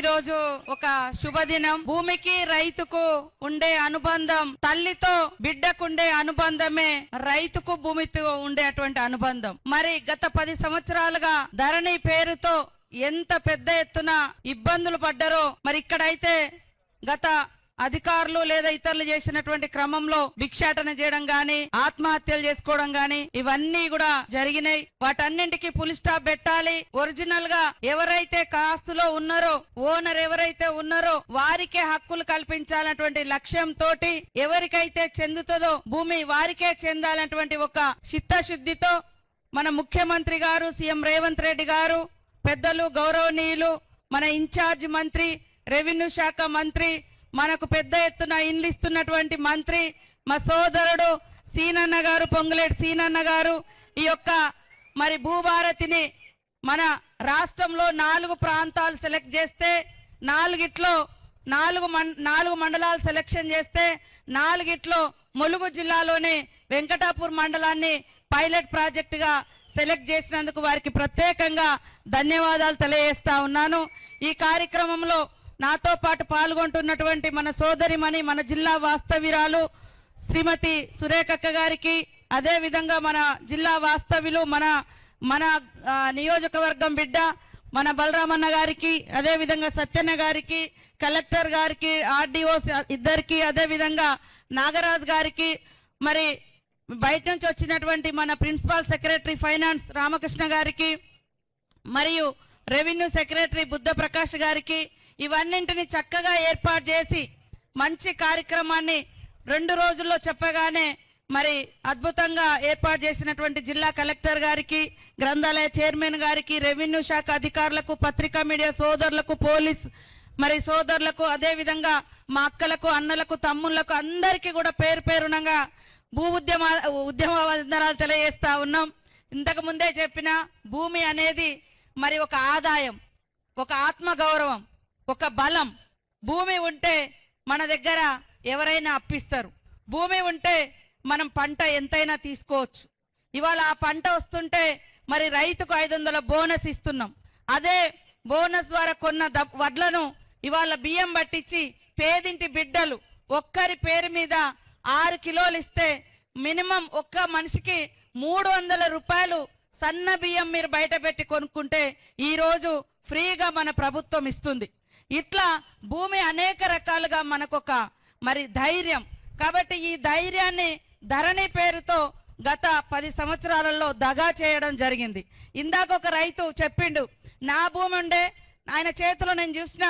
రోజు ఒక శుభదినం. భూమికి రైతుకు ఉండే అనుబంధం, తల్లితో బిడ్డకుండే అనుబంధమే రైతుకు భూమితో ఉండేటువంటి అనుబంధం. మరి గత 10 సంవత్సరాలుగా ధరణి పేరుతో ఎంత పెద్ద ఎత్తున ఇబ్బందులు పడ్డారో, మరి ఇక్కడైతే గత అధికారులు లేదా ఇతరులు చేసినటువంటి క్రమంలో భిక్షాటన చేయడం గాని, ఆత్మహత్యలు చేసుకోవడం గాని ఇవన్నీ కూడా జరిగినాయి. వాటన్నింటికి ఫుల్ స్టాప్ పెట్టాలి. ఒరిజినల్ గా ఎవరైతే కాస్తులో ఉన్నారో, ఓనర్ ఎవరైతే ఉన్నారో వారికే హక్కులు కల్పించాలన్నటువంటి లక్ష్యంతో ఎవరికైతే చెందుతుందో భూమి వారికే చెందాలన్నటువంటి ఒక చిత్తశుద్ధితో మన ముఖ్యమంత్రి గారు, సీఎం రేవంత్ రెడ్డి గారు, పెద్దలు గౌరవనీయులు మన ఇన్ఛార్జ్ మంత్రి, రెవెన్యూ శాఖ మంత్రి, మనకు పెద్ద ఎత్తున ఇన్లిస్తున్నటువంటి మంత్రి మా సోదరుడు సీనన్న గారు, పొంగులేటి సీనన్న గారు ఈ యొక్క మరి భూభారతిని మన రాష్ట్రంలో 4 ప్రాంతాలు సెలెక్ట్ చేస్తే, 4 మండలాలు సెలెక్షన్ చేస్తే 4 ములుగు జిల్లాలోనే వెంకటాపూర్ మండలాన్ని పైలట్ ప్రాజెక్టుగా సెలెక్ట్ చేసినందుకు వారికి ప్రత్యేకంగా ధన్యవాదాలు తెలియజేస్తా ఉన్నాను. ఈ కార్యక్రమంలో నాతో పాటు పాల్గొంటున్నటువంటి మన సోదరిమణి, మన జిల్లా వాస్తవ్యురాలు శ్రీమతి సురేఖక్క గారికి, అదే విధంగా మన జిల్లా వాస్తవ్యులు మన నియోజకవర్గం బిడ్డ మన బలరామన్న గారికి, అదే విధంగా సత్యన్న గారికి, కలెక్టర్ గారికి, ఆర్డీఓ ఇద్దరికి, అదే విధంగా నాగరాజ్ గారికి, మరి బయట నుంచి వచ్చినటువంటి మన ప్రిన్సిపల్ సెక్రటరీ ఫైనాన్స్ రామకృష్ణ గారికి, మరియు రెవెన్యూ సెక్రటరీ బుద్ధ ప్రకాష్ గారికి, ఇవన్నింటిని చక్కగా ఏర్పాటు చేసి మంచి కార్యక్రమాన్ని 2 రోజుల్లో చెప్పగానే మరి అద్భుతంగా ఏర్పాటు చేసినటువంటి జిల్లా కలెక్టర్ గారికి, గ్రంథాలయ చైర్మన్ గారికి, రెవెన్యూ శాఖ అధికారులకు, పత్రికా మీడియా సోదరులకు, పోలీస్ మరి సోదరులకు, అదే విధంగా మా అక్కలకు, అన్నలకు, తమ్ముళ్లకు అందరికీ కూడా పేరు పేరునంగా ఉద్యమ వందనాలు తెలియజేస్తా ఉన్నాం. ఇంతకు ముందే చెప్పిన భూమి అనేది మరి ఒక ఆదాయం, ఒక ఆత్మగౌరవం, ఒక బలం. భూమి ఉంటే మన దగ్గర ఎవరైనా అప్పిస్తారు. భూమి ఉంటే మనం పంట ఎంతైనా తీసుకోవచ్చు. ఇవాళ ఆ పంట వస్తుంటే మరి రైతుకు 500 బోనస్ ఇస్తున్నాం. అదే బోనస్ ద్వారా కొన్న వడ్లను ఇవాళ బియ్యం పట్టించి పేదింటి బిడ్డలు ఒక్కరి పేరు మీద 6 కిలోలు ఇస్తే మినిమం ఒక్క మనిషికి 300 రూపాయలు సన్న బియ్యం మీరు బయట పెట్టి కొనుక్కుంటే ఈ రోజు ఫ్రీగా మన ప్రభుత్వం ఇస్తుంది. ఇట్లా భూమి అనేక రకాలుగా మనకొక మరి ధైర్యం. కాబట్టి ఈ ధైర్యాన్ని ధరణి పేరుతో గత 10 సంవత్సరాలలో దగా చేయడం జరిగింది. ఇందాక ఒక రైతు చెప్పిండు, నా భూమి ఉండే ఆయన చేతిలో నేను చూసిన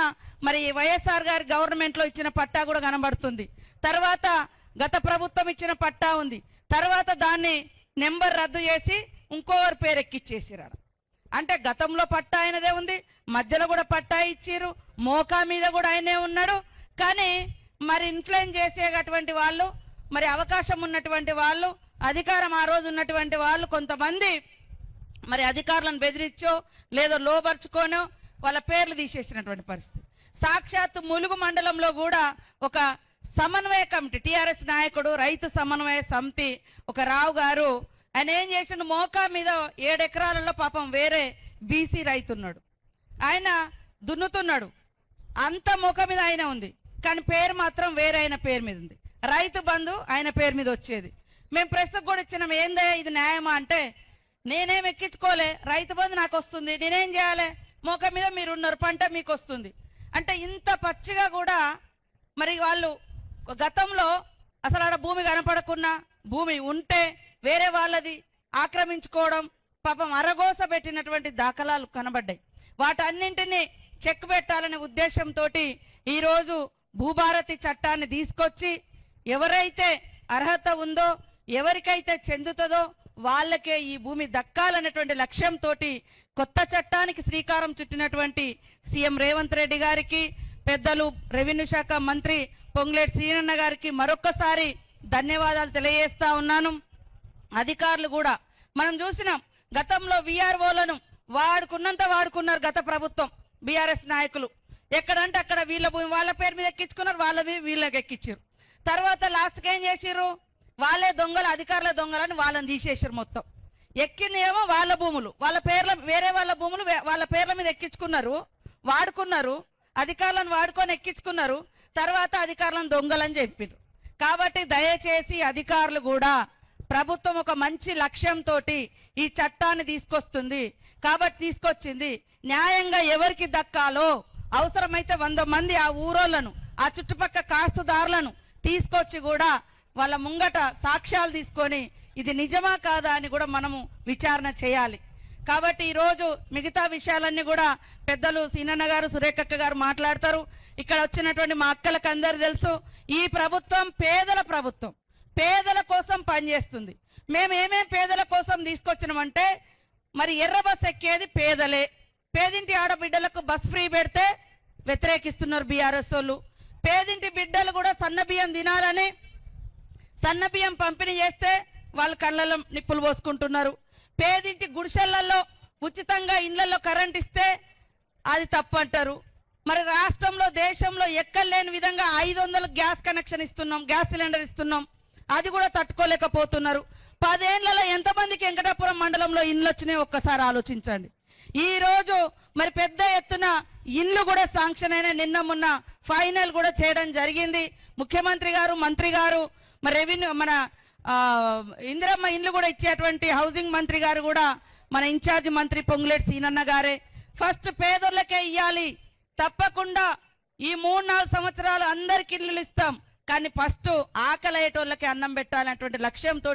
మరి వైఎస్ఆర్ గారి గవర్నమెంట్ లో ఇచ్చిన పట్టా కూడా కనబడుతుంది. తర్వాత గత ప్రభుత్వం ఇచ్చిన పట్టా ఉంది. తర్వాత దాన్ని నెంబర్ రద్దు చేసి ఇంకోవరి పేరు ఎక్కిచ్చేసిరాడు. అంటే గతంలో పట్టా ఆయనదే ఉంది, మధ్యలో కూడా పట్టా ఇచ్చిరు, మోకా మీద కూడా ఆయనే ఉన్నాడు. కానీ మరి ఇన్ఫ్లుయెన్స్ చేసేటటువంటి వాళ్ళు, మరి అవకాశం ఉన్నటువంటి వాళ్ళు, అధికారం ఆ రోజు ఉన్నటువంటి వాళ్ళు కొంతమంది మరి అధికారులను బెదిరించో లేదో లోబర్చుకోనో వాళ్ళ పేర్లు తీసేసినటువంటి పరిస్థితి. సాక్షాత్తు ములుగు మండలంలో కూడా ఒక సమన్వయ కమిటీ, టిఆర్ఎస్ నాయకుడు, రైతు సమన్వయ సమితి ఒక రావు గారు, ఆయన ఏం చేసిండు, మోకా మీద 7 ఎకరాలలో పాపం వేరే బీసీ రైతున్నాడు, ఆయన దున్నుతున్నాడు, అంత మోకా మీద ఆయన ఉంది, కానీ పేరు మాత్రం వేరే ఆయన పేరు మీద ఉంది. రైతు బంధు ఆయన పేరు మీద వచ్చేది. మేము ప్రెస్కు కూడా ఇచ్చినాం, ఏందే ఇది న్యాయమా అంటే, నేనేం ఎక్కించుకోలే, రైతు బంధు నాకు వస్తుంది, నేనేం చేయాలి, మోక మీద మీరు ఉన్నారు, పంట మీకు వస్తుంది అంటే. ఇంత పచ్చిగా కూడా మరి వాళ్ళు గతంలో అసలు ఆడ భూమి కనపడకున్నా, భూమి ఉంటే వేరే వాళ్ళది ఆక్రమించుకోవడం, పాపం అరగోస పెట్టినటువంటి దాఖలాలు కనబడ్డాయి. వాటన్నింటినీ చెక్ పెట్టాలనే ఉద్దేశంతో ఈరోజు భూభారతి చట్టాన్ని తీసుకొచ్చి ఎవరైతే అర్హత ఉందో, ఎవరికైతే చెందుతుందో వాళ్ళకే ఈ భూమి దక్కాలనేటువంటి లక్ష్యంతో కొత్త చట్టానికి శ్రీకారం చుట్టినటువంటి సీఎం రేవంత్ రెడ్డి గారికి, పెద్దలు రెవెన్యూ శాఖ మంత్రి పొంగులేటి సీనన్న గారికి మరొక్కసారి ధన్యవాదాలు తెలియజేస్తా ఉన్నాను. అధికారులు కూడా మనం చూసినాం, గతంలో వీఆర్ఓలను వాడుకున్నంత వాడుకున్నారు గత ప్రభుత్వం బీఆర్ఎస్ నాయకులు. ఎక్కడంటే అక్కడ వీళ్ళ భూమి వాళ్ళ పేరు మీద ఎక్కించుకున్నారు, వాళ్ళవి వీళ్ళకి ఎక్కించారు. తర్వాత లాస్ట్కి ఏం చేసిర్రు, వాళ్ళే దొంగలు, అధికారుల దొంగలని వాళ్ళని తీసేసారు. మొత్తం ఎక్కింది ఏమో వాళ్ళ భూములు, వాళ్ళ పేర్ల వేరే వాళ్ళ భూములు వాళ్ళ పేర్ల మీద ఎక్కించుకున్నారు, వాడుకున్నారు. అధికారులను వాడుకొని ఎక్కించుకున్నారు, తర్వాత అధికారులను దొంగలని చెప్పారు. కాబట్టి దయచేసి అధికారులు కూడా ప్రభుత్వం ఒక మంచి లక్ష్యంతో ఈ చట్టాన్ని తీసుకొస్తుంది కాబట్టి తీసుకొచ్చింది. న్యాయంగా ఎవరికి దక్కాలో అవసరమైతే 100 మంది ఆ ఊరోళ్లను ఆ చుట్టుపక్క కాస్తుదారులను తీసుకొచ్చి కూడా వాళ్ళ ముంగట సాక్ష్యాలు తీసుకొని ఇది నిజమా కాదా అని కూడా మనము విచారణ చేయాలి. కాబట్టి ఈరోజు మిగతా విషయాలన్నీ కూడా పెద్దలు సీనన్న గారు, సురేఖక్క గారు మాట్లాడతారు. ఇక్కడ వచ్చినటువంటి మా అక్కలకు అందరూ తెలుసు, ఈ ప్రభుత్వం పేదల ప్రభుత్వం, పేదల కోసం పనిచేస్తుంది. మేము ఏమేం పేదల కోసం తీసుకొచ్చినామంటే, మరి ఎర్ర బస్ ఎక్కేది పేదలే, పేదింటి ఆడబిడ్డలకు బస్ ఫ్రీ పెడితే వ్యతిరేకిస్తున్నారు బీఆర్ఎస్ వాళ్ళు. పేదింటి బిడ్డలు కూడా సన్నబియ్యం తినాలని సన్నబియ్యం పంపిణీ చేస్తే వాళ్ళు కళ్ళలో నిప్పులు పోసుకుంటున్నారు. పేదింటి గుడిసెళ్లలో ఉచితంగా ఇళ్లలో కరెంట్ ఇస్తే అది తప్పు అంటారు. మరి రాష్ట్రంలో దేశంలో ఎక్కలేని విధంగా 500 గ్యాస్ కనెక్షన్ ఇస్తున్నాం, గ్యాస్ సిలిండర్ ఇస్తున్నాం, అది కూడా తట్టుకోలేకపోతున్నారు. 10 ఏళ్లలో ఎంతమందికి వెంకటాపురం మండలంలో ఇండ్లు వచ్చినాయో ఒక్కసారి ఆలోచించండి. ఈ రోజు మరి పెద్ద ఎత్తున ఇండ్లు కూడా శాంక్షన్ అయిన నిన్న మొన్న ఫైనల్ కూడా చేయడం జరిగింది. ముఖ్యమంత్రి గారు, మంత్రి గారు, మరి రెవెన్యూ మన ఇందిరమ్మ ఇండ్లు కూడా ఇచ్చేటువంటి హౌసింగ్ మంత్రి గారు కూడా మన ఇన్ఛార్జ్ మంత్రి పొంగులేటి సీనన్న గారే. ఫస్ట్ పేదోళ్ళకే ఇయ్యాలి, తప్పకుండా ఈ 3-4 సంవత్సరాలు అందరికి ఇల్లు ఇస్తాం, కానీ ఫస్ట్ ఆకలయ్యేటోళ్ళకే అన్నం పెట్టాలనేటువంటి లక్ష్యంతో,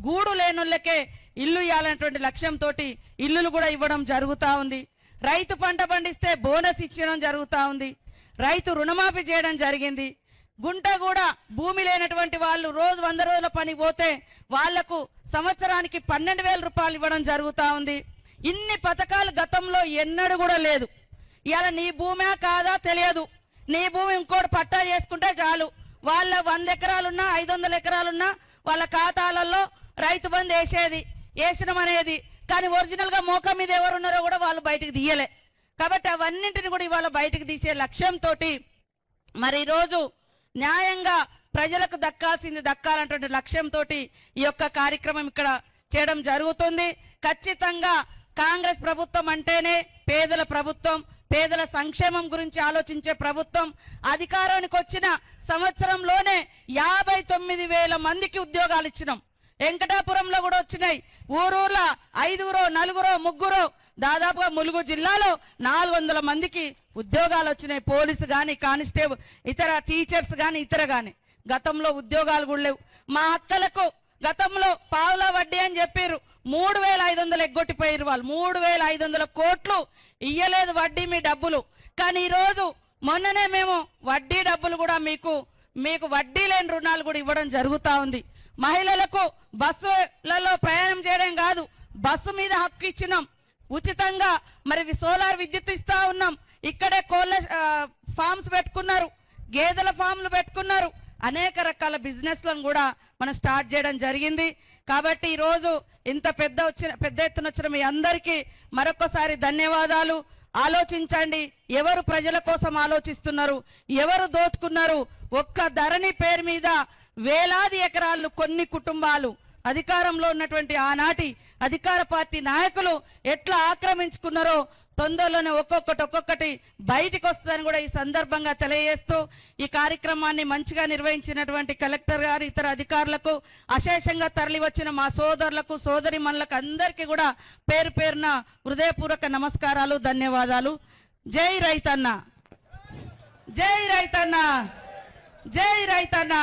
గూడు లేనోళ్ళకే ఇల్లు ఇవ్వాలనేటువంటి లక్ష్యంతో ఇల్లులు కూడా ఇవ్వడం జరుగుతూ ఉంది. రైతు పంట పండిస్తే బోనస్ ఇచ్చడం జరుగుతూ ఉంది. రైతు రుణమాఫీ చేయడం జరిగింది. గుంట కూడా భూమి లేనటువంటి వాళ్ళు రోజు 100 రోజుల పని పోతే వాళ్లకు సంవత్సరానికి 12,000 రూపాయలు ఇవ్వడం జరుగుతూ ఉంది. ఇన్ని పథకాలు గతంలో ఎన్నడూ కూడా లేదు. ఇవాళ నీ భూమే కాదా తెలియదు, నీ భూమి ఇంకోటి పట్టా చేసుకుంటే చాలు, వాళ్ళ 100 ఎకరాలున్నా 500 ఎకరాలున్నా వాళ్ళ ఖాతాలలో రైతు బంధు వేసినమనేది, కానీ ఒరిజినల్ గా మోక మీద ఎవరున్నారో కూడా వాళ్ళు బయటకు తీయలే. కాబట్టి అవన్నింటిని కూడా ఇవాళ బయటకు తీసే లక్ష్యంతో మరి ఈరోజు న్యాయంగా ప్రజలకు దక్కాల్సింది దక్కాలన్నటువంటి లక్ష్యంతో ఈ యొక్క కార్యక్రమం ఇక్కడ చేయడం జరుగుతుంది. ఖచ్చితంగా కాంగ్రెస్ ప్రభుత్వం అంటేనే పేదల ప్రభుత్వం, పేదల సంక్షేమం గురించి ఆలోచించే ప్రభుత్వం. అధికారానికి వచ్చిన సంవత్సరంలోనే 59,000 మందికి ఉద్యోగాలు ఇచ్చినాం. వెంకటాపురంలో కూడా వచ్చినాయి. ఊరూర్లో 5గురో 4గురో 3గురో దాదాపుగా ములుగు జిల్లాలో 400 మందికి ఉద్యోగాలు వచ్చినాయి. పోలీసు కానీ, కానిస్టేబుల్, ఇతర టీచర్స్ కానీ, ఇతర కానీ. గతంలో ఉద్యోగాలు కూడా లేవు. మా అక్కలకు గతంలో పావులా వడ్డీ అని చెప్పారు, 3,500 ఎగ్గొట్టిపోయారు వాళ్ళు. 3,500 కోట్లు ఇయ్యలేదు వడ్డీ మీ డబ్బులు. కానీ ఈరోజు మొన్ననే మేము వడ్డీ డబ్బులు కూడా మీకు వడ్డీ లేని రుణాలు కూడా ఇవ్వడం జరుగుతూ ఉంది. మహిళలకు బస్సులలో ప్రయాణం చేయడం కాదు, బస్సు మీద హక్కు ఇచ్చినాం. ఉచితంగా మరి సోలార్ విద్యుత్ ఇస్తా ఉన్నాం. ఇక్కడే కోళ్ళ ఫార్మ్స్ పెట్టుకున్నారు, గేదెల ఫామ్లు పెట్టుకున్నారు. అనేక రకాల బిజినెస్లను కూడా మనం స్టార్ట్ చేయడం జరిగింది. కాబట్టి ఈరోజు ఇంత పెద్ద ఎత్తున వచ్చిన మీ అందరికీ మరొకసారి ధన్యవాదాలు. ఆలోచించండి, ఎవరు ప్రజల కోసం ఆలోచిస్తున్నారు, ఎవరు దోచుకున్నారు. ఒక్క ధరణి పేరు మీద వేలాది ఎకరాలు కొన్ని కుటుంబాలు, అధికారంలో ఉన్నటువంటి ఆనాటి అధికార పార్టీ నాయకులు ఎట్లా ఆక్రమించుకున్నారో తొందరలోనే ఒక్కొక్కటి బయటికి వస్తుందని కూడా ఈ సందర్భంగా తెలియజేస్తూ ఈ కార్యక్రమాన్ని మంచిగా నిర్వహించినటువంటి కలెక్టర్ గారు, ఇతర అధికారులకు, అశేషంగా తరలి వచ్చిన మా సోదరులకు, సోదరిమణులకు అందరికీ కూడా పేరు పేరున హృదయపూర్వక నమస్కారాలు, ధన్యవాదాలు. జై రైతన్న, జై రైతన్న, జై రైతన్న.